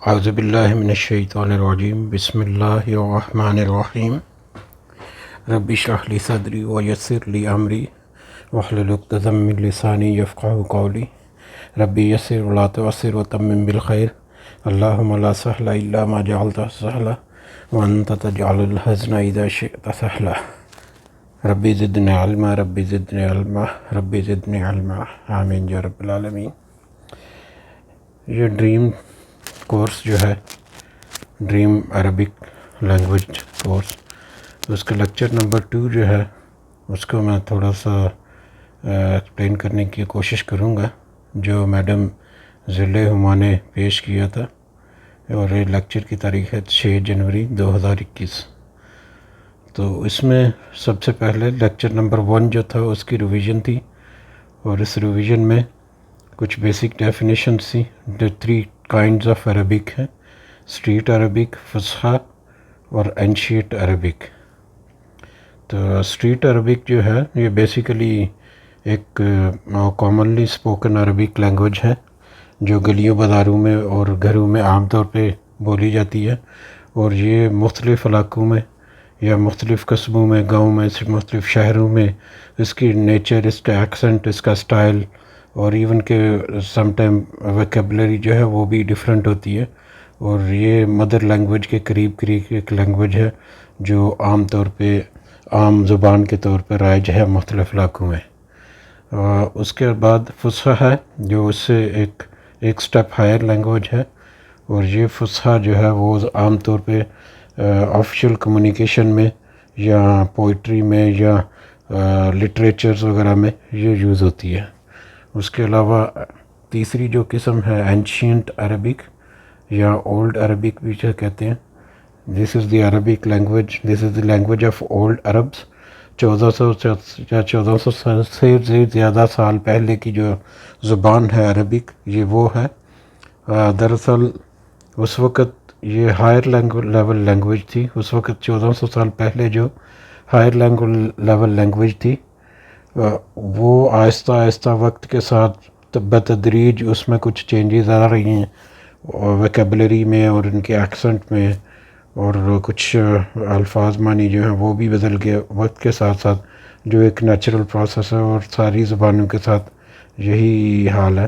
اعوذ باللہ من الشیطان الرجیم بسم اللہ الرحمن الرحیم رب اشرح لی صدری ویسر لی امری واحلل عقدۃ من لسانی یفقہوا قولی ربی یسر ولا تعسر وتمم بالخیر اللہم لا سہل الا ما جعلتہ سہلا وانت تجعل الحزن اذا شئت سہلا ربی زدنی علما ربی زدنی علما ربی زدنی علما آمین یا رب العالمین۔ یہ ڈریم کورس جو ہے ڈریم عربک لینگویج کورس، اس کا لیکچر نمبر 2 جو ہے اس کو میں تھوڑا سا ایکسپلین کرنے کی کوشش کروں گا، جو میڈم ذیل ہما نے پیش کیا تھا، اور یہ لیکچر کی تاریخ ہے 6 جنوری 2021۔ تو اس میں سب سے پہلے لیکچر نمبر 1 جو تھا اس کی ریویژن تھی، اور اس ریویژن میں کچھ بیسک ڈیفینیشنز تھی۔ جو 3 کائنڈز آف عربک ہیں، اسٹریٹ عربک، فصحیٰ اور اینشیٹ عربک۔ تو اسٹریٹ عربک جو ہے یہ بیسیکلی ایک کامنلی اسپوکن عربک لینگویج ہے جو گلیوں بازاروں میں اور گھروں میں عام طور پہ بولی جاتی ہے، اور یہ مختلف علاقوں میں یا مختلف قصبوں میں، گاؤں میں، مختلف شہروں میں اس کی نیچر، اس کا ایکسنٹ، اس کا اسٹائل، اور ایون کہ سم ٹائم ویکیبلری جو ہے وہ بھی ڈیفرنٹ ہوتی ہے، اور یہ مدر لینگویج کے قریب ایک لینگویج ہے جو عام طور پہ عام زبان کے طور پر رائج ہے مختلف علاقوں میں۔ اس کے بعد فصحیٰ ہے جو اس سے ایک سٹیپ ہائر لینگویج ہے، اور یہ فصحیٰ جو ہے وہ عام طور پہ آفیشیل کمیونیکیشن میں یا پوئٹری میں یا لٹریچرز وغیرہ میں یہ یوز ہوتی ہے۔ اس کے علاوہ تیسری جو قسم ہے اینشینٹ عربک یا اولڈ عربک بھی جو کہتے ہیں، this is the Arabic language, this is the language of old Arabs. 1400 سے زیادہ سال پہلے کی جو زبان ہے عربک، یہ وہ ہے۔ دراصل اس وقت یہ ہائر لیول لینگویج تھی، اس وقت 1400 سال پہلے جو ہائر لیول لینگویج تھی وہ آہستہ آہستہ وقت کے ساتھ بتدریج اس میں کچھ چینجز آ رہی ہیں، ویکیبلری میں اور ان کے ایکسنٹ میں، اور کچھ الفاظ معنی جو ہیں وہ بھی بدل گئے وقت کے ساتھ ساتھ، جو ایک نیچرل پروسیس ہے، اور ساری زبانوں کے ساتھ یہی حال ہے۔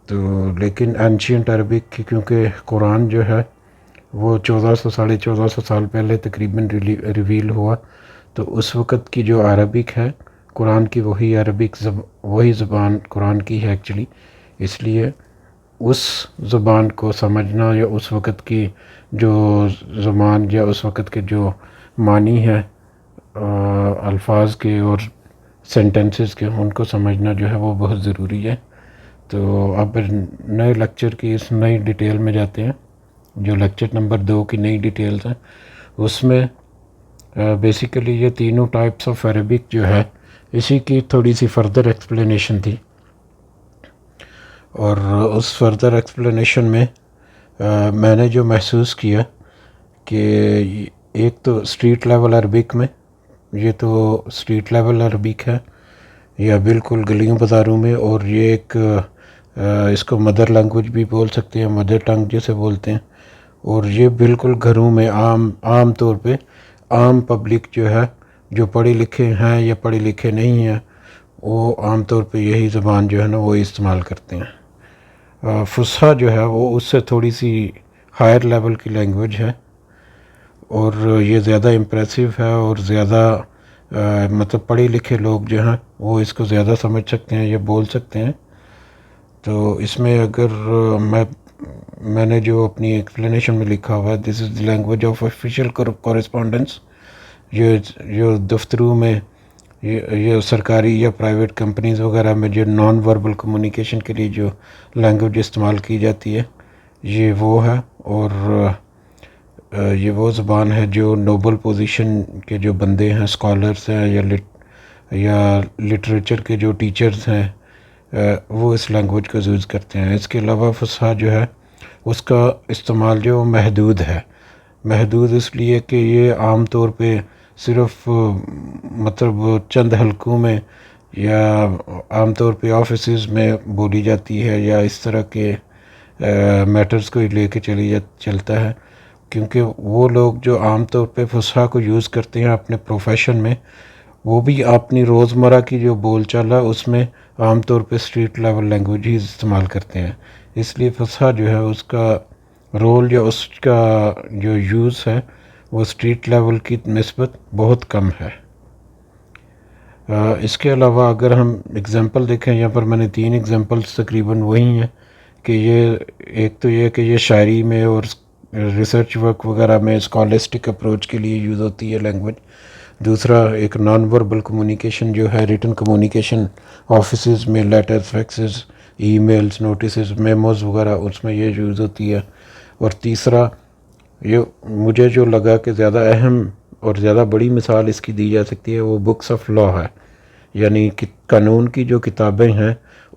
تو لیکن اینشینٹ عربک کی کیونکہ قرآن جو ہے وہ 1400 سال پہلے تقریباً ریویل ہوا، تو اس وقت کی جو عربک ہے قرآن کی وہی زبان قرآن کی ہے ایکچولی، اس لیے اس زبان کو سمجھنا یا اس وقت کی جو زبان یا اس وقت کے جو معنی ہے الفاظ کے اور سینٹنسز کے، ان کو سمجھنا جو ہے وہ بہت ضروری ہے۔ تو اب نئے لیکچر کی اس نئی ڈیٹیل میں جاتے ہیں، جو لیکچر نمبر 2 کی نئی ڈیٹیلز ہیں۔ اس میں بیسیکلی یہ تینوں ٹائپس آف عربک جو ہے اسی کی تھوڑی سی فردر ایکسپلینیشن تھی، اور اس فردر ایکسپلینیشن میں میں نے جو محسوس کیا کہ ایک تو اسٹریٹ لیول عربک میں، یہ تو اسٹریٹ لیول عربک ہے یا بالکل گلیوں بازاروں میں، اور یہ ایک اس کو مدر لینگویج بھی بول سکتے ہیں، مدر ٹنگ جسے بولتے ہیں، اور یہ بالکل گھروں میں عام طور پہ عام پبلک جو ہے، جو پڑھے لکھے ہیں یا پڑھے لکھے نہیں ہیں، وہ عام طور پہ یہی زبان جو ہے نا وہ استعمال کرتے ہیں۔ فصحیٰ جو ہے وہ اس سے تھوڑی سی ہائر لیول کی لینگویج ہے، اور یہ زیادہ امپریسو ہے، اور زیادہ مطلب پڑھے لکھے لوگ جو ہیں وہ اس کو زیادہ سمجھ سکتے ہیں یا بول سکتے ہیں۔ تو اس میں اگر میں نے جو اپنی ایکسپلینیشن میں لکھا ہوا ہے، this is the language of official correspondence, جو دفتروں میں یہ سرکاری یا پرائیویٹ کمپنیز وغیرہ میں جو نان وربل کمیونیکیشن کے لیے جو لینگویج استعمال کی جاتی ہے یہ وہ ہے، اور یہ وہ زبان ہے جو نوبل پوزیشن کے جو بندے ہیں، اسکالرس ہیں یا لٹریچر کے جو ٹیچرز ہیں، وہ اس لینگویج کو یوز کرتے ہیں۔ اس کے علاوہ فصحیٰ جو ہے اس کا استعمال جو محدود ہے، محدود اس لیے کہ یہ عام طور پہ صرف مطلب چند حلقوں میں یا عام طور پہ آفیسز میں بولی جاتی ہے، یا اس طرح کے میٹرز کو لے کے چلتا ہے، کیونکہ وہ لوگ جو عام طور پہ فصحا کو یوز کرتے ہیں اپنے پروفیشن میں، وہ بھی اپنی روزمرہ کی جو بول چال ہے اس میں عام طور پہ اسٹریٹ لیول لینگویج ہی استعمال کرتے ہیں. اس لیے فصحا جو ہے اس کا رول یا اس کا جو یوز ہے وہ اسٹریٹ لیول کی نسبت بہت کم ہے. اس کے علاوہ اگر ہم اگزامپل دیکھیں، یہاں پر میں نے 3 اگزامپلس تقریباً وہی ہیں کہ یہ ایک تو یہ کہ یہ شاعری میں اور ریسرچ ورک وغیرہ میں اسکالسٹک اپروچ کے لیے یوز ہوتی ہے لینگویج. دوسرا ایک نان وربل کمیونیکیشن جو ہے ریٹن کمیونیکیشن آفیسز میں، letters, فیکسز، e mails, notices, memos وغیرہ اس میں یہ یوز ہوتی ہے. اور تیسرا یہ مجھے جو لگا کہ زیادہ اہم اور زیادہ بڑی مثال اس کی دی جا سکتی ہے وہ بکس آف لا ہے، یعنی کہ قانون کی جو کتابیں ہیں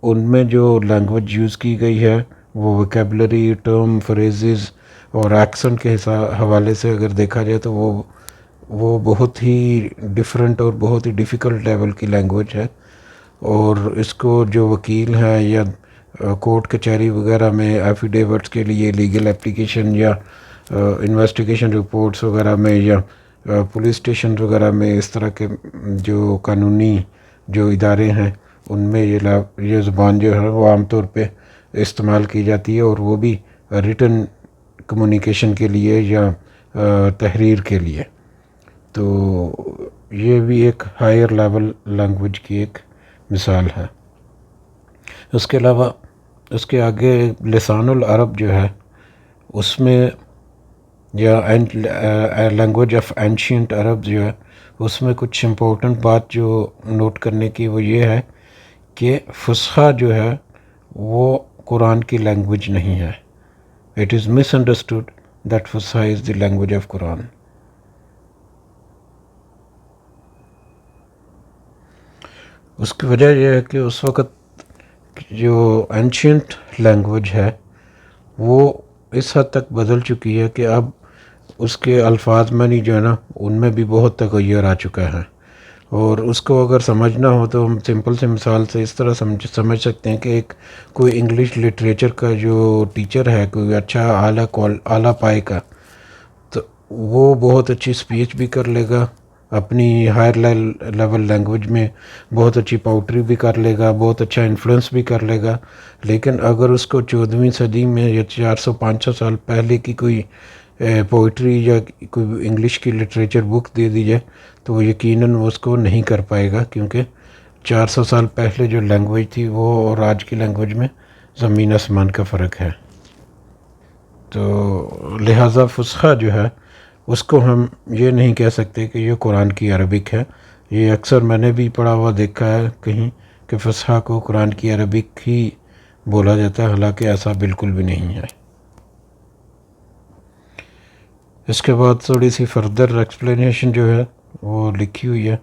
ان میں جو لینگویج یوز کی گئی ہے وہ ویکیبلری، ٹرم، فریزز اور ایکسنٹ کے حوالے سے اگر دیکھا جائے تو وہ بہت ہی ڈیفرنٹ اور بہت ہی ڈیفیکلٹ لیول کی لینگویج ہے. اور اس کو جو وکیل ہیں یا کورٹ کچہری وغیرہ میں ایفیڈیوٹس کے لیے لیگل اپلیکیشن یا انویسٹیگیشن رپورٹس وغیرہ میں یا پولیس اسٹیشن وغیرہ میں اس طرح کے جو قانونی جو ادارے ہیں ان میں یہ زبان جو ہے وہ عام طور پہ استعمال کی جاتی ہے، اور وہ بھی ریٹن کمیونیکیشن کے لیے یا تحریر کے لیے. تو یہ بھی ایک ہائر لیول لینگویج کی ایک مثال ہے. اس کے علاوہ اس کے آگے لسان العرب جو ہے اس میں یا لینگویج آف اینشینٹ عرب جو ہے اس میں کچھ امپورٹنٹ بات جو نوٹ کرنے کی وہ یہ ہے کہ فصحا جو ہے وہ قرآن کی لینگویج نہیں ہے. It is miss understood that فصحا is the language of قرآن. اس کی وجہ یہ ہے کہ اس وقت جو اینشینٹ لینگویج ہے وہ اس حد تک بدل چکی ہے کہ اب اس کے الفاظ میں نہیں جو ہے نا ان میں بھی بہت تغیر آ چکا ہے. اور اس کو اگر سمجھنا ہو تو ہم سمپل سے مثال سے اس طرح سمجھ سکتے ہیں کہ کوئی انگلش لٹریچر کا جو ٹیچر ہے، کوئی اچھا اعلیٰ پائے کا، تو وہ بہت اچھی اسپیچ بھی کر لے گا، اپنی ہائر لیول لینگویج میں بہت اچھی پوٹری بھی کر لے گا، بہت اچھا انفلوئنس بھی کر لے گا. لیکن اگر اس کو 14ویں صدی میں یا 400-500 سال پہلے کی کوئی پوئٹری یا کوئی انگلش کی لٹریچر بک دے دی جائے تو وہ یقیناً اس کو نہیں کر پائے گا، کیونکہ 400 سال پہلے جو لینگویج تھی وہ اور آج کی لینگویج میں زمین آسمان کا فرق ہے. تو لہٰذا فصحا جو ہے اس کو ہم یہ نہیں کہہ سکتے کہ یہ قرآن کی عربک ہے. یہ اکثر میں نے بھی پڑھا ہوا دیکھا ہے کہیں کہ فصحا کو قرآن کی عربک ہی بولا جاتا ہے، حالانکہ ایسا بالکل بھی نہیں ہے. اس کے بعد تھوڑی سی فردر ایکسپلینیشن جو ہے وہ لکھی ہوئی ہے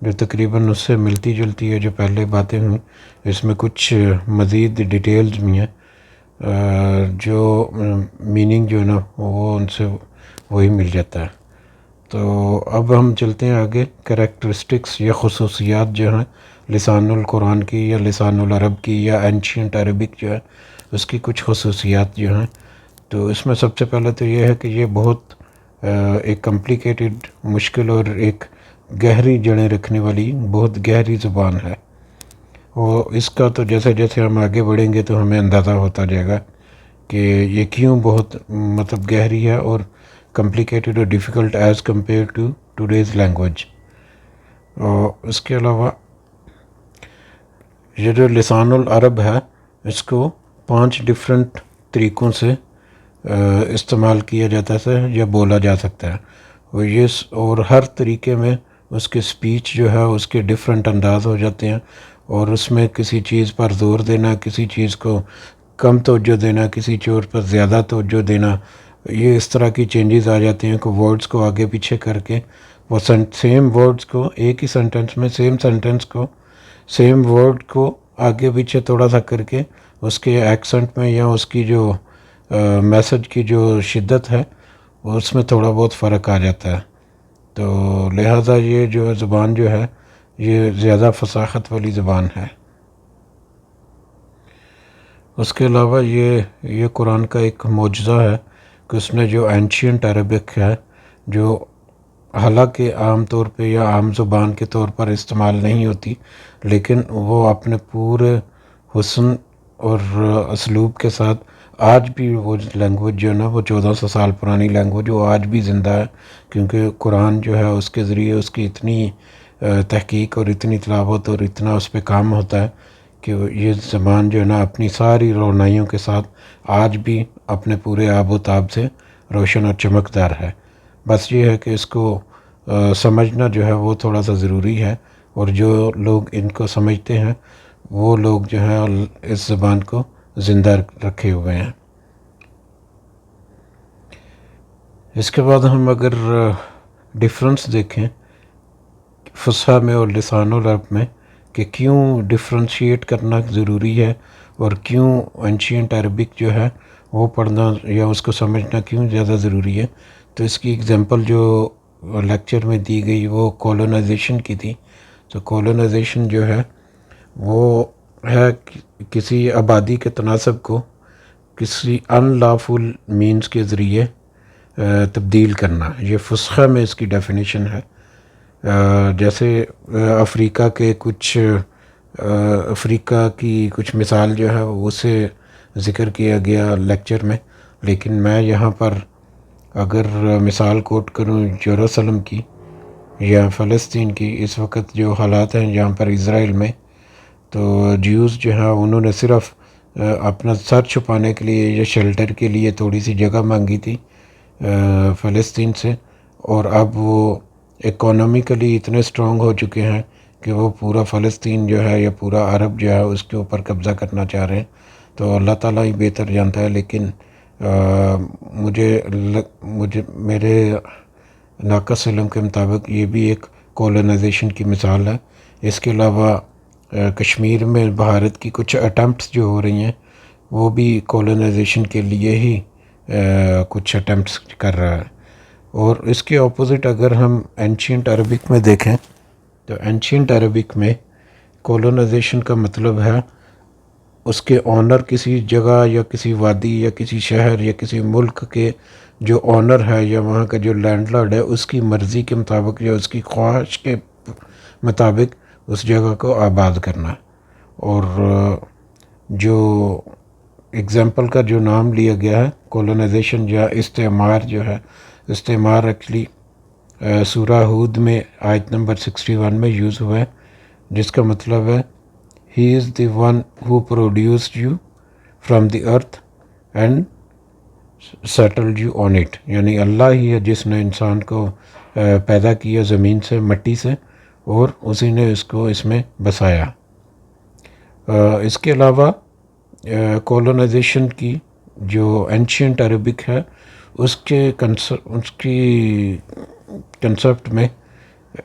جو تقریباً اس سے ملتی جلتی ہے جو پہلے باتیں ہوئیں. اس میں کچھ مزید ڈیٹیلز بھی ہیں جو میننگ جو ہے نا وہ ان سے وہی مل جاتا ہے. تو اب ہم چلتے ہیں آگے. کریکٹرسٹکس یا خصوصیات جو ہیں لسان القرآن کی یا لسان العرب کی یا اینشینٹ عربک جو ہے اس کی کچھ خصوصیات جو ہیں. تو اس میں سب سے پہلے تو یہ ہے کہ یہ بہت ایک کمپلیکیٹڈ، مشکل اور ایک گہری جڑیں رکھنے والی بہت گہری زبان ہے. اور اس کا تو جیسے جیسے ہم آگے بڑھیں گے تو ہمیں اندازہ ہوتا جائے گا کہ یہ کیوں بہت گہری ہے اور کمپلیکیٹڈ اور difficult as compare to today's language. اور اس کے علاوہ یہ جو لسان العرب ہے اس کو 5 ڈفرینٹ طریقوں سے استعمال کیا جاتا ہے یا بولا جا سکتا ہے. اور ہر طریقے میں اس کے سپیچ جو ہے اس کے ڈفرینٹ انداز ہو جاتے ہیں، اور اس میں کسی چیز پر زور دینا، کسی چیز کو کم توجہ دینا، کسی چیز پر زیادہ توجہ دینا، یہ اس طرح کی چینجز آ جاتے ہیں کہ ورڈز کو آگے پیچھے کر کے وہ سیم ورڈز کو ایک ہی سینٹنس میں سیم ورڈ کو آگے پیچھے تھوڑا سا کر کے اس کے ایکسنٹ میں یا اس کی جو میسج کی جو شدت ہے اس میں تھوڑا بہت فرق آ جاتا ہے. تو لہٰذا یہ جو زبان جو ہے یہ زیادہ فصاحت والی زبان ہے. اس کے علاوہ یہ قرآن کا ایک معجزہ ہے کہ اس نے جو اینشینٹ عربک ہے، جو حالانکہ عام طور پہ یا عام زبان کے طور پر استعمال نہیں ہوتی، لیکن وہ اپنے پورے حسن اور اسلوب کے ساتھ آج بھی وہ لینگویج جو ہے نا، وہ 1400 سال پرانی لینگویج وہ آج بھی زندہ ہے، کیونکہ قرآن جو ہے اس کے ذریعے اس کی اتنی تحقیق اور اتنی تلاوت اور اتنا اس پہ کام ہوتا ہے کہ یہ زبان جو ہے نا اپنی ساری روشنائیوں کے ساتھ آج بھی اپنے پورے آب و تاب سے روشن اور چمکدار ہے۔ بس یہ ہے کہ اس کو سمجھنا جو ہے وہ تھوڑا سا ضروری ہے، اور جو لوگ ان کو سمجھتے ہیں وہ لوگ جو ہے اس زبان کو زندہ رکھے ہوئے ہیں۔ اس کے بعد ہم اگر ڈفرنس دیکھیں فصحا میں اور لسان العرب میں کہ کیوں ڈفرینشیٹ کرنا ضروری ہے اور کیوں اینشینٹ عربک جو ہے وہ پڑھنا یا اس کو سمجھنا کیوں زیادہ ضروری ہے، تو اس کی ایگزامپل جو لیکچر میں دی گئی وہ کولونائزیشن کی تھی۔ تو کولونائزیشن جو ہے وہ ہے کسی آبادی کے تناسب کو کسی ان لافل مینز کے ذریعے تبدیل کرنا، یہ فصحا میں اس کی ڈیفینیشن ہے۔ جیسے افریقہ کے افریقہ کی کچھ مثال جو ہے اسے ذکر کیا گیا لیکچر میں، لیکن میں یہاں پر اگر مثال کوٹ کروں یروشلم کی یا فلسطین کی، اس وقت جو حالات ہیں جہاں پر اسرائیل میں، تو جیوز جو ہیں انہوں نے صرف اپنا سر چھپانے کے لیے یا شیلٹر کے لیے تھوڑی سی جگہ مانگی تھی فلسطین سے، اور اب وہ اکانومیکلی اتنے اسٹرانگ ہو چکے ہیں کہ وہ پورا فلسطین جو ہے یا پورا عرب جو ہے اس کے اوپر قبضہ کرنا چاہ رہے ہیں۔ تو اللہ تعالیٰ ہی بہتر جانتا ہے، لیکن میرے ناقص علم کے مطابق یہ بھی ایک کولونائزیشن کی مثال ہے۔ اس کے علاوہ کشمیر میں بھارت کی کچھ اٹیمپٹس جو ہو رہی ہیں وہ بھی کولونائزیشن کے لیے ہی کچھ اٹیمپٹس کر رہا ہے۔ اور اس کے اپوزٹ اگر ہم اینشینٹ عربک میں دیکھیں تو اینشینٹ عربک میں کولونائزیشن کا مطلب ہے اس کے آنر کسی جگہ یا کسی وادی یا کسی شہر یا کسی ملک کے جو آنر ہے یا وہاں کا جو لینڈ لارڈ ہے اس کی مرضی کے مطابق یا اس کی خواہش کے مطابق اس جگہ کو آباد کرنا۔ اور جو ایگزامپل کا جو نام لیا گیا ہے کولونائزیشن یا استعمار جو ہے، استعمار ایکچولی سورہ ہود میں آیت نمبر 61 میں یوز ہوا ہے، جس کا مطلب ہے He is the one who produced you from the earth and settled you on it، یعنی اللہ ہی ہے جس نے انسان کو پیدا کیا زمین سے، مٹی سے، اور اسی نے اس کو اس میں بسایا۔ اس کے علاوہ کولونائزیشن کی جو اینشینٹ عربک ہے اس کی کنسپٹ میں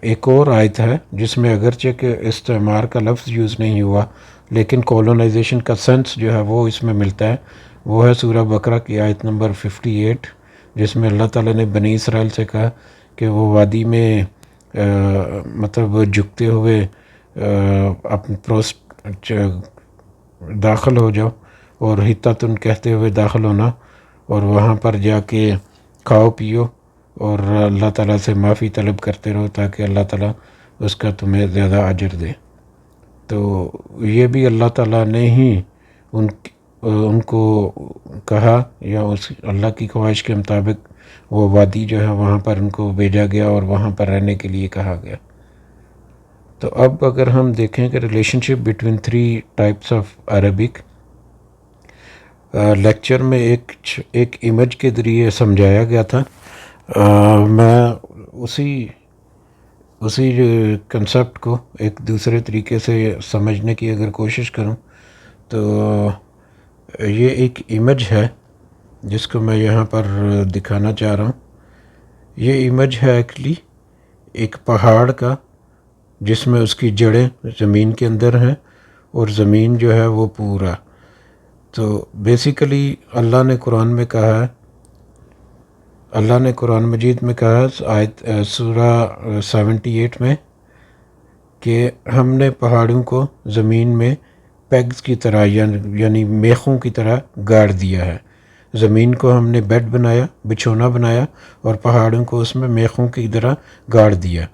ایک اور آیت ہے جس میں اگرچہ کہ استعمار کا لفظ یوز نہیں ہوا، لیکن کولونائزیشن کا سینس جو ہے وہ اس میں ملتا ہے۔ وہ ہے سورہ بقرہ کی آیت نمبر 58، جس میں اللہ تعالیٰ نے بنی اسرائیل سے کہا کہ وہ وادی میں مطلب جھکتے ہوئے داخل ہو جاؤ، اور حتتن کہتے ہوئے داخل ہونا، اور وہاں پر جا کے کھاؤ پیو اور اللہ تعالیٰ سے معافی طلب کرتے رہو تاکہ اللہ تعالیٰ اس کا تمہیں زیادہ اجر دے۔ تو یہ بھی اللہ تعالیٰ نے ہی ان کو کہا، یا اس اللہ کی خواہش کے مطابق وہ وادی جو ہے وہاں پر ان کو بھیجا گیا اور وہاں پر رہنے کے لیے کہا گیا۔ تو اب اگر ہم دیکھیں کہ relation ship between 3 types of Arabic, lecture میں ایک امیج کے ذریعے سمجھایا گیا تھا۔ میں اسی کنسپٹ کو ایک دوسرے طریقے سے سمجھنے کی اگر کوشش کروں تو یہ ایک امیج ہے جس کو میں یہاں پر دکھانا چاہ رہا ہوں۔ یہ امیج ہے ایکچولی ایک پہاڑ کا، جس میں اس کی جڑیں زمین کے اندر ہیں اور زمین جو ہے وہ پورا۔ تو بیسیکلی اللہ نے قرآن میں کہا ہے، اللہ نے قرآن مجید میں کہا آیت سورہ 78 میں کہ ہم نے پہاڑوں کو زمین میں پیگز کی طرح یعنی میخوں کی طرح گاڑ دیا ہے۔ زمین کو ہم نے بیڈ بنایا، بچھونا بنایا، اور پہاڑوں کو اس میں میخوں کی طرح گاڑ دیا۔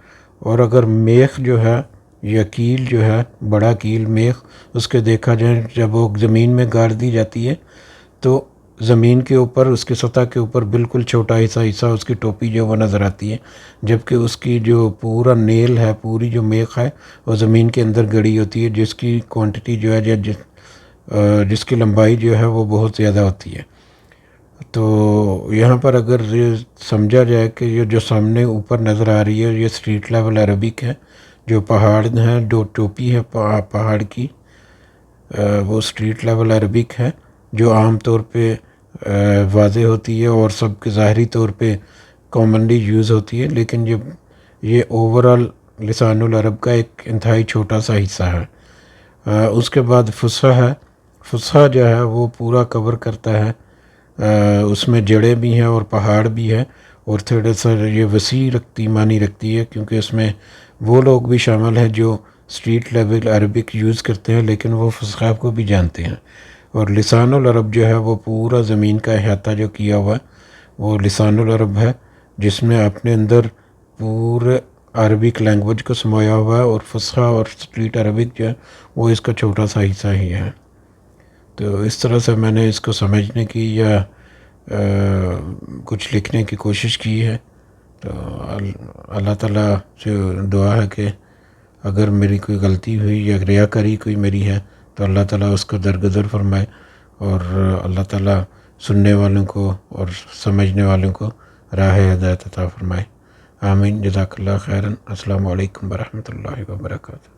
اور اگر میخ جو ہے یا کیل جو ہے، بڑا کیل میخ، اس کے دیکھا جائے جب وہ زمین میں گاڑ دی جاتی ہے تو زمین کے اوپر، اس کی سطح کے اوپر بالکل چھوٹا حصہ اس کی ٹوپی جو وہ نظر آتی ہے، جبکہ اس کی جو پورا نیل ہے، پوری جو میخ ہے، وہ زمین کے اندر گڑی ہوتی ہے، جس کی کوانٹٹی جو ہے جس کی لمبائی جو ہے وہ بہت زیادہ ہوتی ہے۔ تو یہاں پر اگر یہ سمجھا جائے کہ یہ جو سامنے اوپر نظر آ رہی ہے یہ اسٹریٹ لیول عربک ہے، جو پہاڑ ہیں، جو ٹوپی ہے پہاڑ کی، وہ اسٹریٹ لیول عربک ہے جو عام طور پہ واضح ہوتی ہے اور سب کے ظاہری طور پہ کامنلی یوز ہوتی ہے، لیکن یہ اوورال لسان العرب کا ایک انتہائی چھوٹا سا حصہ ہے۔ اس کے بعد فصحیٰ ہے۔ فصحیٰ جو ہے وہ پورا کور کرتا ہے، اس میں جڑیں بھی ہیں اور پہاڑ بھی ہے، اور تھوڑا سا یہ وسیع معنی رکھتی ہے، کیونکہ اس میں وہ لوگ بھی شامل ہیں جو اسٹریٹ لیول عربک یوز کرتے ہیں لیکن وہ فصحیٰ کو بھی جانتے ہیں۔ اور لسان العرب جو ہے وہ پورا زمین کا احاطہ جو کیا ہوا ہے وہ لسان العرب ہے، جس میں اپنے اندر پورے عربک لینگویج کو سمایا ہوا ہے، اور فصحیٰ اور اسٹریٹ عربک جو ہے وہ اس کا چھوٹا سا حصہ ہی ہے۔ تو اس طرح سے میں نے اس کو سمجھنے کی یا کچھ لکھنے کی کوشش کی ہے۔ تو اللہ تعالیٰ سے دعا ہے کہ اگر میری کوئی غلطی ہوئی یا ریاکاری کوئی میری ہے تو اللہ تعالیٰ اس کو درگزر فرمائے، اور اللہ تعالیٰ سننے والوں کو اور سمجھنے والوں کو راہ ہدایت عطا فرمائے۔ آمین۔ جزاک اللہ خیراً۔ السلام علیکم ورحمۃ اللہ وبرکاتہ۔